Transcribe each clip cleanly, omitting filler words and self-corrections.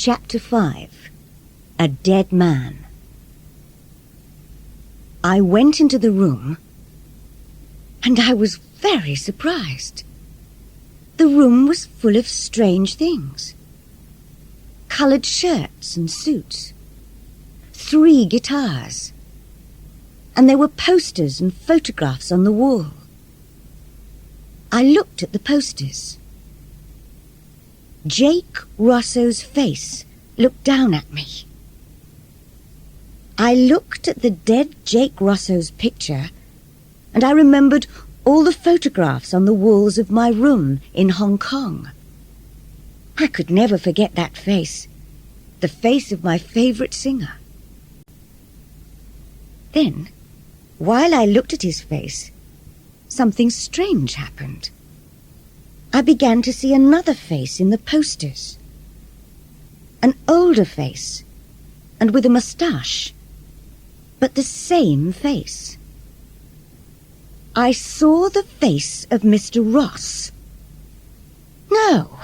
Chapter 5. A Dead Man. I went into the room, and I was very surprised. The room was full of strange things. Coloured shirts and suits. 3 guitars. And there were posters and photographs on the wall. I looked at the posters. Jake Rosso's face looked down at me. I looked at the dead Jake Rosso's picture, and I remembered all the photographs on the walls of my room in Hong Kong. I could never forget that face, the face of my favourite singer. Then, while I looked at his face, something strange happened. I began to see another face in the posters. An older face, and with a moustache, but the same face. I saw the face of Mr. Ross. "No,"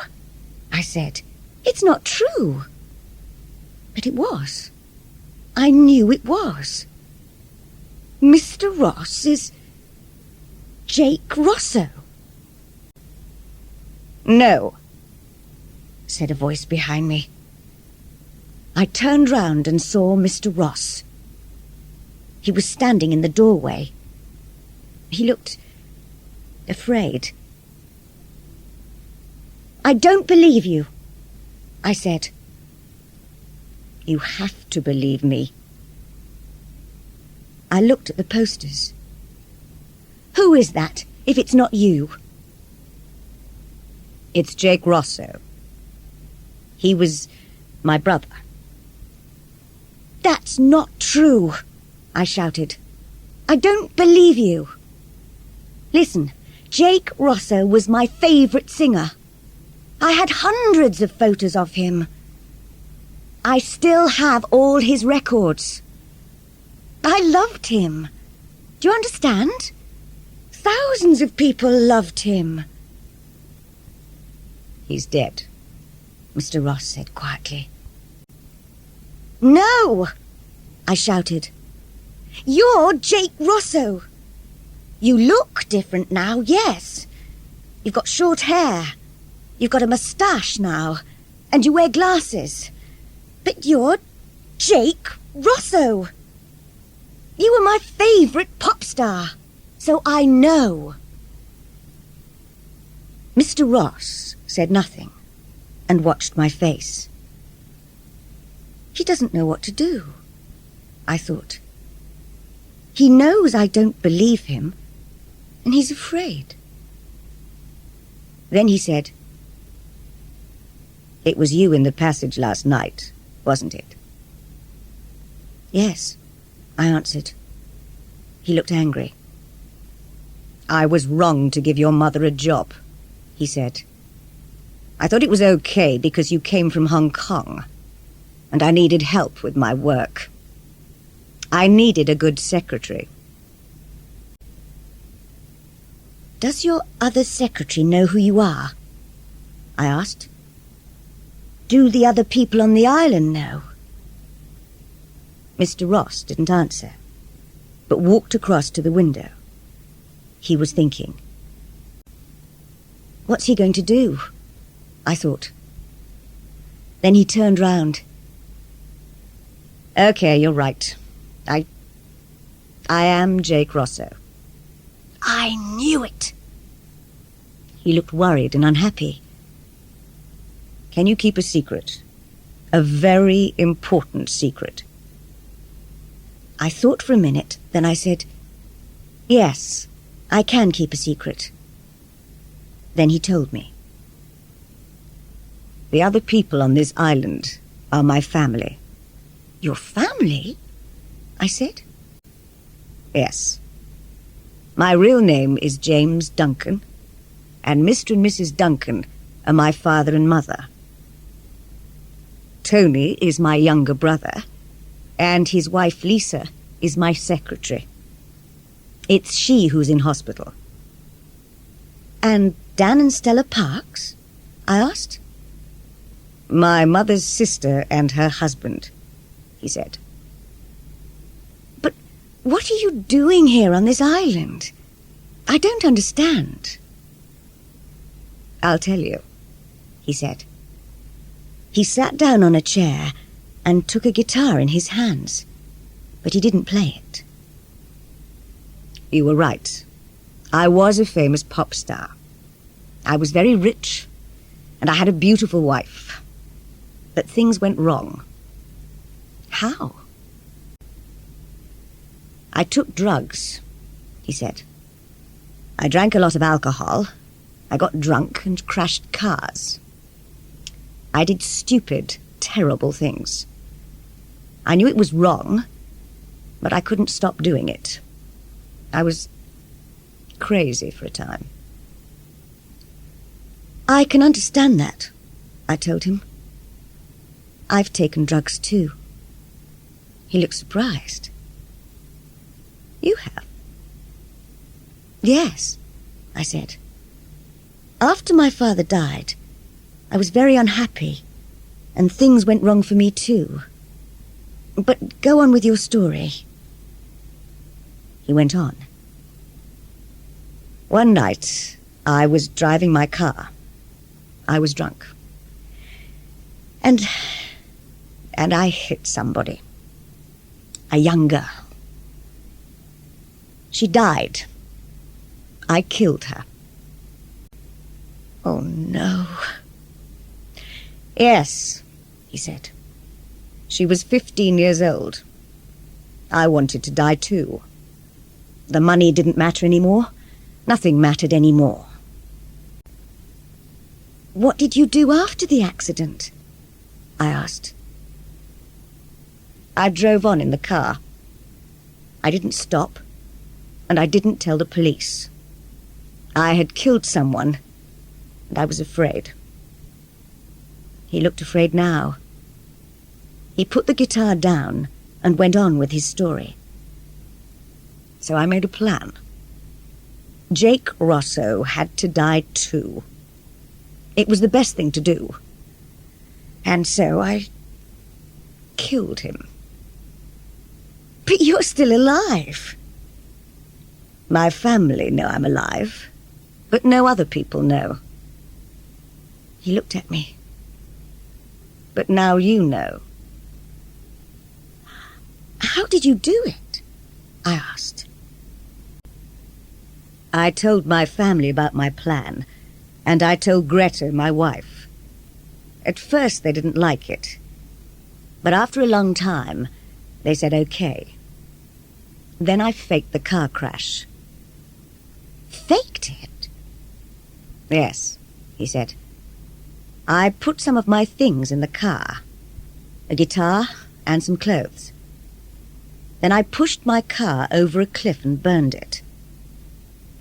I said, "it's not true." But it was. I knew it was. Mr. Ross is Jake Rosso. "No," said a voice behind me. I turned round and saw Mr. Ross. He was standing in the doorway. He looked afraid. "I don't believe you," I said. "You have to believe me." I looked at the posters. "Who is that, if it's not you?" "It's Jake Rosso. He was my brother." "That's not true," I shouted. "I don't believe you." "Listen, Jake Rosso was my favourite singer. I had hundreds of photos of him. I still have all his records. I loved him. Do you understand? Thousands of people loved him." "He's dead," Mr. Ross said quietly. "No!" I shouted. "You're Jake Rosso. You look different now, yes. You've got short hair. You've got a moustache now, and you wear glasses. But you're Jake Rosso. You were my favourite pop star, so I know." Mr. Ross said nothing and watched my face. He doesn't know what to do, I thought. He knows I don't believe him, and he's afraid. Then he said, "It was you in the passage last night, wasn't it?" "Yes," I answered. He looked angry. "I was wrong to give your mother a job," he said. "I thought it was okay because you came from Hong Kong, and I needed help with my work. I needed a good secretary." "Does your other secretary know who you are?" I asked. "Do the other people on the island know?" Mr. Ross didn't answer, but walked across to the window. He was thinking. What's he going to do? I thought. Then he turned round. "Okay, you're right. I am Jake Rosso." "I knew it." He looked worried and unhappy. "Can you keep a secret? A very important secret?" I thought for a minute, then I said, "Yes, I can keep a secret." Then he told me. "The other people on this island are my family." "Your family?" I said. "Yes. My real name is James Duncan, and Mr. and Mrs. Duncan are my father and mother. Tony is my younger brother, and his wife Lisa is my secretary. It's she who's in hospital." "And Dan and Stella Parks?" I asked. My mother's sister and her husband, he said. But what are you doing here on this island? I don't understand. I'll tell you, he said. He sat down on a chair and took a guitar in his hands, but he didn't play it. You were right. I was a famous pop star. I was very rich, and I had a beautiful wife. But things went wrong. How? I took drugs, he said. I drank a lot of alcohol. I got drunk and crashed cars. I did stupid, terrible things. I knew it was wrong, but I couldn't stop doing it. I was crazy for a time. I can understand that, I told him. I've taken drugs too. He looked surprised. You have? Yes, I said. After my father died, I was very unhappy, and things went wrong for me too. But go on with your story. He went on. One night, I was driving my car. I was drunk. And I hit somebody. A young girl. She died. I killed her. Oh, no. Yes, he said. She was 15 years old. I wanted to die too. The money didn't matter anymore. Nothing mattered anymore. What did you do after the accident? I asked. I drove on in the car. I didn't stop, and I didn't tell the police. I had killed someone, and I was afraid. He looked afraid now. He put the guitar down and went on with his story. So I made a plan. Jake Rosso had to die too. It was the best thing to do. And so I killed him. But you're still alive. My family know I'm alive, but no other people know. He looked at me. But now you know. How did you do it? I asked. I told my family about my plan, and I told Greta, my wife. At first they didn't like it, but after a long time, they said okay. Then I faked the car crash. Faked it? Yes, he said. I put some of my things in the car. A guitar and some clothes. Then I pushed my car over a cliff and burned it.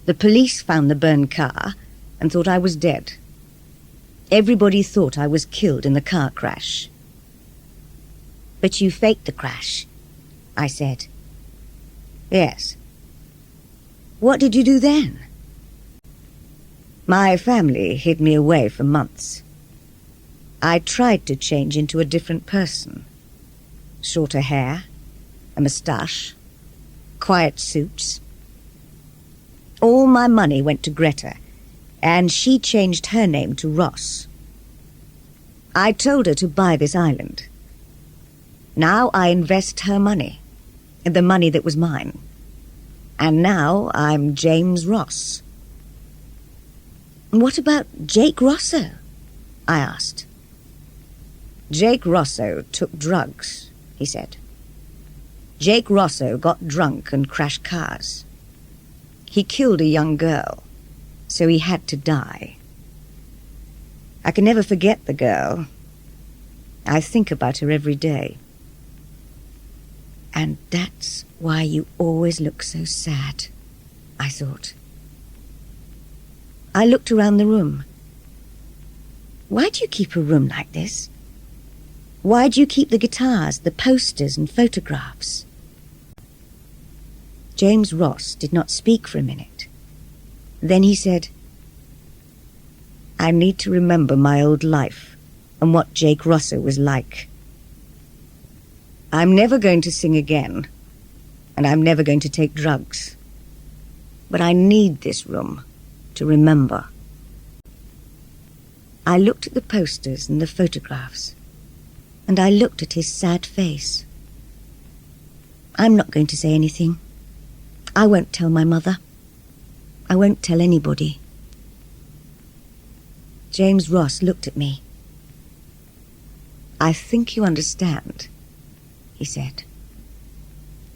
The police found the burned car and thought I was dead. Everybody thought I was killed in the car crash. But you faked the crash, I said. Yes. What did you do then? My family hid me away for months. I tried to change into a different person. Shorter hair, a moustache, quiet suits. All my money went to Greta, and she changed her name to Ross. I told her to buy this island. Now I invest her money, the money that was mine. And now I'm James Ross. What about Jake Rosso? I asked. Jake Rosso took drugs, he said. Jake Rosso got drunk and crashed cars. He killed a young girl, so he had to die. I can never forget the girl. I think about her every day. And that's why you always look so sad, I thought. I looked around the room. Why do you keep a room like this? Why do you keep the guitars, the posters and photographs? James Ross did not speak for a minute. Then he said, I need to remember my old life and what Jake Rosser was like. I'm never going to sing again, and I'm never going to take drugs. But I need this room to remember. I looked at the posters and the photographs, and I looked at his sad face. I'm not going to say anything. I won't tell my mother. I won't tell anybody. James Ross looked at me. I think you understand, he said.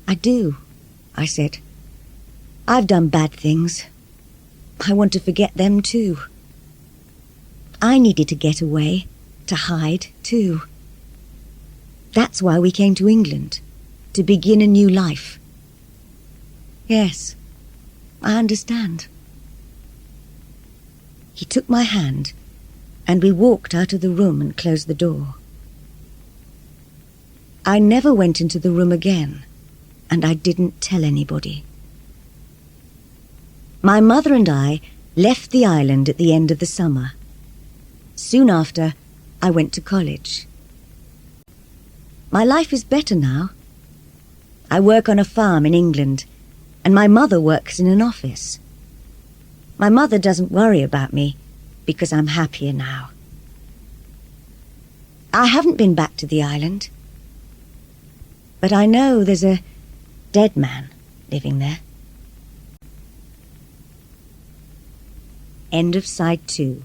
I do, I said. I've done bad things. I want to forget them too. I needed to get away, to hide too. That's why we came to England, to begin a new life. Yes, I understand. He took my hand, and we walked out of the room and closed the door. I never went into the room again, and I didn't tell anybody. My mother and I left the island at the end of the summer. Soon after, I went to college. My life is better now. I work on a farm in England, and my mother works in an office. My mother doesn't worry about me because I'm happier now. I haven't been back to the island, but I know there's a dead man living there. End of side 2.